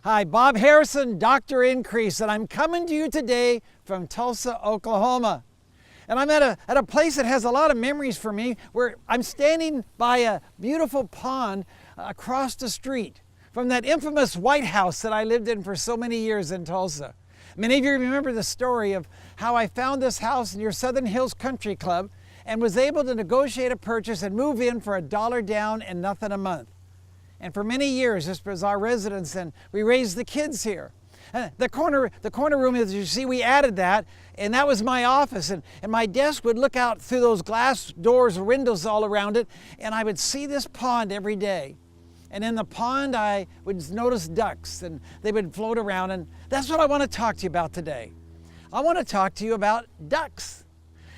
Hi, Bob Harrison, Dr. Increase, and I'm coming to you today from Tulsa, Oklahoma. And I'm at a place that has a lot of memories for me, where I'm standing by a beautiful pond across the street from that infamous White House that I lived in for so many years in Tulsa. Many of you remember the story of how I found this house near Southern Hills Country Club and was able to negotiate a purchase and move in for $1 down and nothing a month. And for many years, this was our residence, and we raised the kids here. The corner room, as you see, we added that, and that was my office. And my desk would look out through those glass doors, windows all around it, and I would see this pond every day. And in the pond, I would notice ducks, and they would float around, and that's what I want to talk to you about today. I want to talk to you about ducks,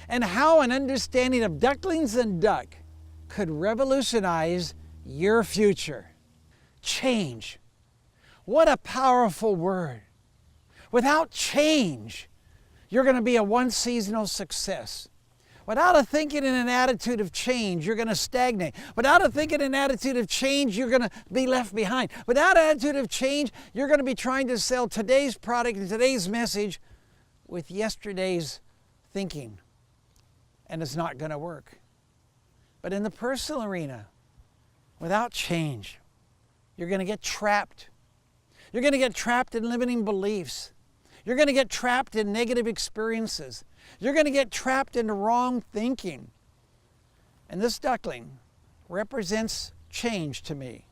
and how an understanding of ducklings and duck could revolutionize your future. Change. What a powerful word. Without change, you're going to be a one-seasonal success. Without a thinking and an attitude of change, you're going to stagnate. Without a thinking and attitude of change, you're going to be left behind. Without an attitude of change, you're going to be trying to sell today's product and today's message with yesterday's thinking, and it's not going to work. But in the personal arena, without change, you're going to get trapped. You're going to get trapped in limiting beliefs. You're going to get trapped in negative experiences. You're going to get trapped in wrong thinking. And this duckling represents change to me.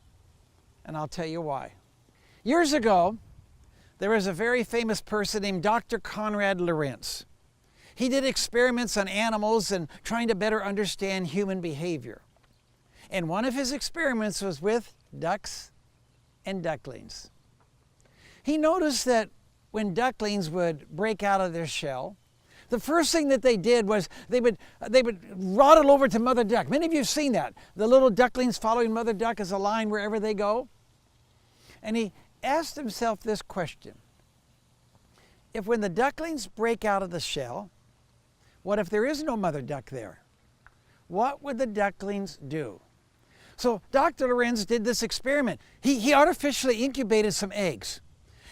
And I'll tell you why. Years ago, there was a very famous person named Dr. Konrad Lorenz. He did experiments on animals and trying to better understand human behavior. And one of his experiments was with ducks and ducklings. He noticed that when ducklings would break out of their shell, the first thing that they did was they would waddle over to Mother Duck. Many of you have seen that. The little ducklings following Mother Duck as a line wherever they go. And he asked himself this question. If when the ducklings break out of the shell, what if there is no Mother Duck there? What would the ducklings do? So Dr. Lorenz did this experiment. He artificially incubated some eggs.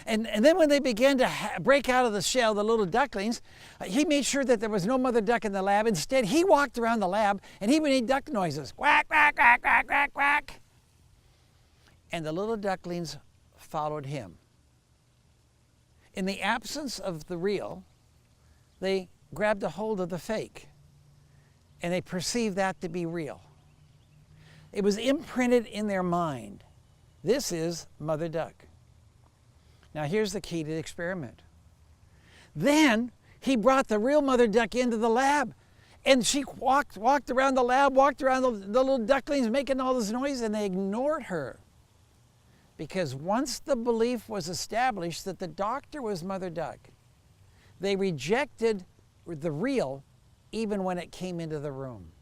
And then when they began to break out of the shell, the little ducklings, he made sure that there was no Mother Duck in the lab. Instead, he walked around the lab and he made duck noises. Quack, quack, quack, quack, quack, quack. And the little ducklings followed him. In the absence of the real, they grabbed a hold of the fake. And they perceived that to be real. It was imprinted in their mind. This is Mother Duck. Now here's the key to the experiment. Then he brought the real Mother Duck into the lab, and she walked around the lab, walked around the little ducklings making all this noise, and they ignored her. Because once the belief was established that the doctor was Mother Duck, they rejected the real even when it came into the room.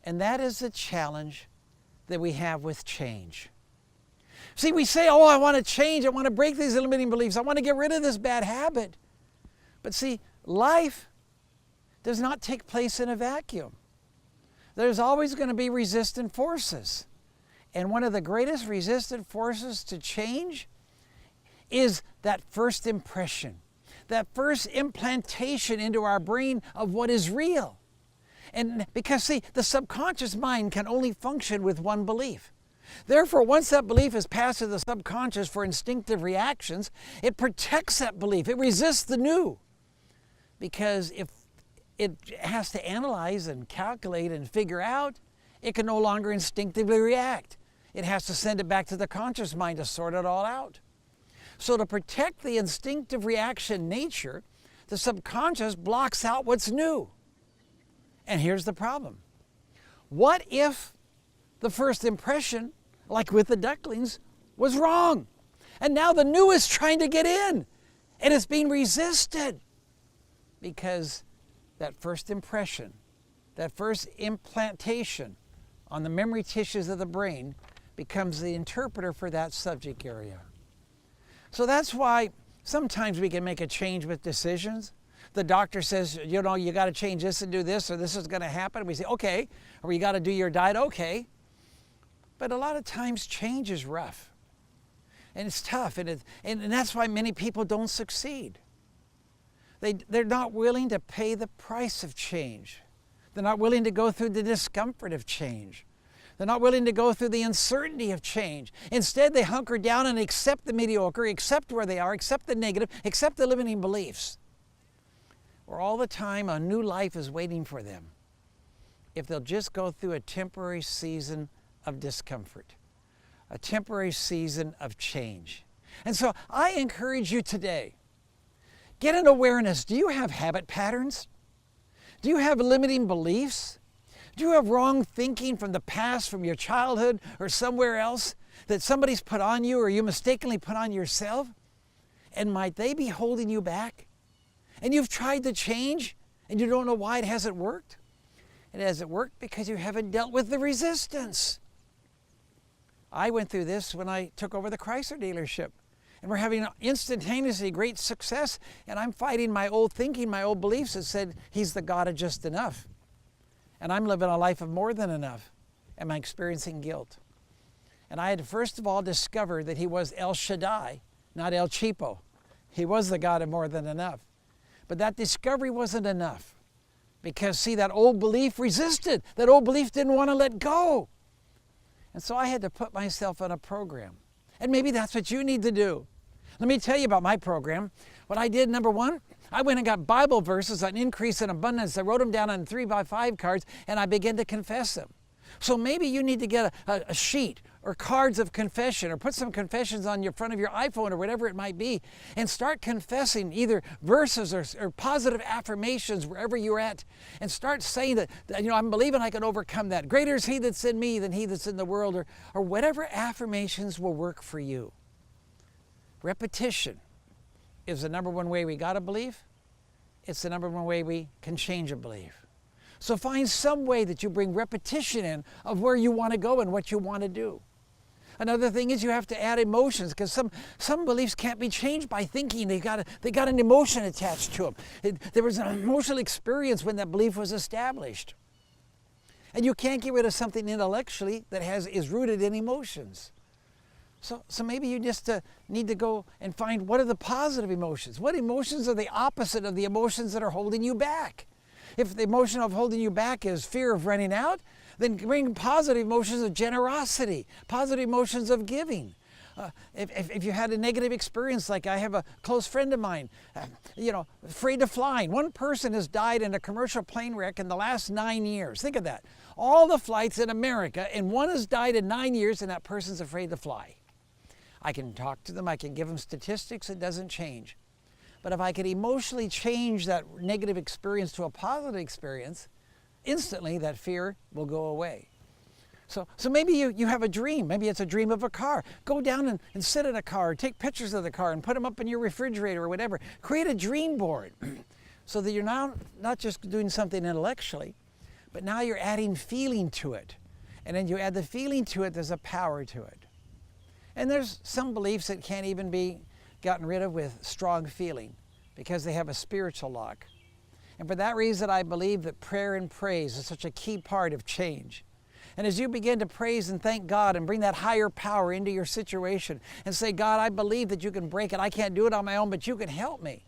And that is the challenge that we have with change. See, we say, oh, I want to change. I want to break these limiting beliefs. I want to get rid of this bad habit. But see, life does not take place in a vacuum. There's always going to be resistant forces. And one of the greatest resistant forces to change is that first impression, that first implantation into our brain of what is real. And because, see, the subconscious mind can only function with one belief. Therefore, once that belief is passed to the subconscious for instinctive reactions, it protects that belief. It resists the new. Because if it has to analyze and calculate and figure out, it can no longer instinctively react. It has to send it back to the conscious mind to sort it all out. So to protect the instinctive reaction nature, the subconscious blocks out what's new. And here's the problem. What if the first impression, like with the ducklings, was wrong? And now the new is trying to get in, and it's being resisted. Because that first impression, that first implantation on the memory tissues of the brain becomes the interpreter for that subject area. So that's why sometimes we can make a change with decisions. The doctor says, you know, you got to change this and do this, or this is going to happen. And we say, okay. Or you got to do your diet, okay. But a lot of times change is rough. And it's tough, and that's why many people don't succeed. They're not willing to pay the price of change. They're not willing to go through the discomfort of change. They're not willing to go through the uncertainty of change. Instead, they hunker down and accept the mediocre, accept where they are, accept the negative, accept the limiting beliefs. Where all the time a new life is waiting for them if they'll just go through a temporary season of discomfort, a temporary season of change. And so I encourage you today, get an awareness. Do you have habit patterns? Do you have limiting beliefs? Do you have wrong thinking from the past, from your childhood or somewhere else that somebody's put on you or you mistakenly put on yourself? And might they be holding you back? And you've tried to change and you don't know why it hasn't worked? It hasn't worked because you haven't dealt with the resistance. I went through this when I took over the Chrysler dealership. And we're having instantaneously great success. And I'm fighting my old thinking, my old beliefs that said he's the God of just enough. And I'm living a life of more than enough. Am I experiencing guilt? And I had to first of all discover that he was El Shaddai, not El Cheapo. He was the God of more than enough. But that discovery wasn't enough. Because, see, that old belief resisted. That old belief didn't want to let go. And so I had to put myself on a program. And maybe that's what you need to do. Let me tell you about my program. What I did, number one, I went and got Bible verses on increase and abundance. I wrote them down on 3x5 cards, and I began to confess them. So maybe you need to get a sheet or cards of confession, or put some confessions on your front of your iPhone or whatever it might be, and start confessing either verses or positive affirmations wherever you're at, and start saying that I'm believing I can overcome that. Greater is he that's in me than he that's in the world, or whatever affirmations will work for you. Repetition is the number one way we got a belief. It's the number one way we can change a belief. So find some way that you bring repetition in of where you want to go and what you want to do. Another thing is you have to add emotions, because some beliefs can't be changed by thinking. They got an emotion attached to them. There was an emotional experience when that belief was established. And you can't get rid of something intellectually that is rooted in emotions. So maybe you just need to go and find what are the positive emotions. What emotions are the opposite of the emotions that are holding you back? If the emotion of holding you back is fear of running out, then bring positive emotions of generosity, positive emotions of giving. If you had a negative experience, like I have a close friend of mine, afraid of flying. One person has died in a commercial plane wreck in the last 9 years. Think of that. All the flights in America, and one has died in 9 years, and that person's afraid to fly. I can talk to them, I can give them statistics, it doesn't change. But if I could emotionally change that negative experience to a positive experience, instantly that fear will go away. So maybe you have a dream. Maybe it's a dream of a car. Go down and sit in a car, take pictures of the car and put them up in your refrigerator or whatever. Create a dream board so that you're now not just doing something intellectually, but now you're adding feeling to it. And then you add the feeling to it, there's a power to it. And there's some beliefs that can't even be gotten rid of with strong feeling because they have a spiritual lock. And for that reason, I believe that prayer and praise is such a key part of change. And as you begin to praise and thank God and bring that higher power into your situation and say, God, I believe that you can break it. I can't do it on my own, but you can help me.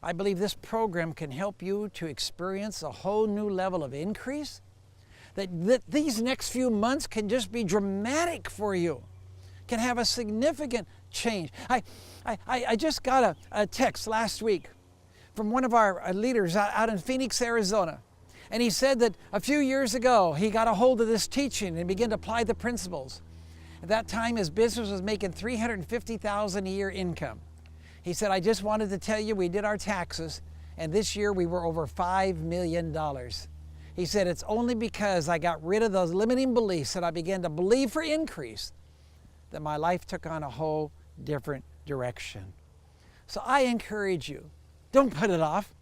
I believe this program can help you to experience a whole new level of increase, that these next few months can just be dramatic for you, can have a significant change. I just got a text last week from one of our leaders out in Phoenix, Arizona. And he said that a few years ago, he got a hold of this teaching and began to apply the principles. At that time, his business was making $350,000 a year income. He said, I just wanted to tell you, we did our taxes, and this year we were over $5 million. He said, it's only because I got rid of those limiting beliefs that I began to believe for increase that my life took on a whole different direction. So I encourage you, don't put it off.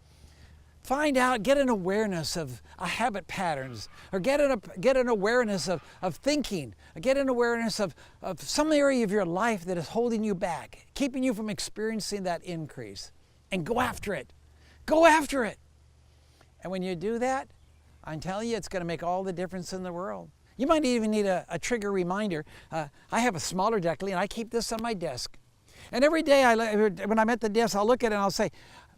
Find out, get an awareness of habit patterns, or get an awareness of thinking, get an awareness of some area of your life that is holding you back, keeping you from experiencing that increase, and go after it. Go after it. And when you do that, I'm telling you, it's going to make all the difference in the world. You might even need a trigger reminder. I have a smaller deck, and I keep this on my desk. And every day when I'm at the desk, I'll look at it and I'll say,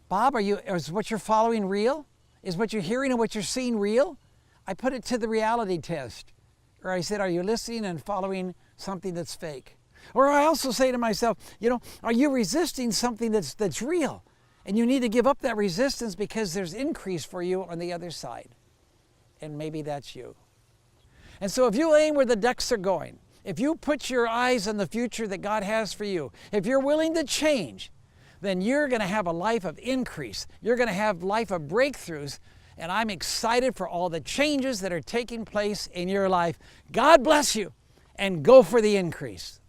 Bob, is what you're following real? Is what you're hearing and what you're seeing real? I put it to the reality test. Or I said, are you listening and following something that's fake? Or I also say to myself, are you resisting something that's real? And you need to give up that resistance because there's increase for you on the other side. And maybe that's you. And so if you aim where the ducks are going, if you put your eyes on the future that God has for you, if you're willing to change, then you're going to have a life of increase. You're going to have a life of breakthroughs. And I'm excited for all the changes that are taking place in your life. God bless you, and go for the increase.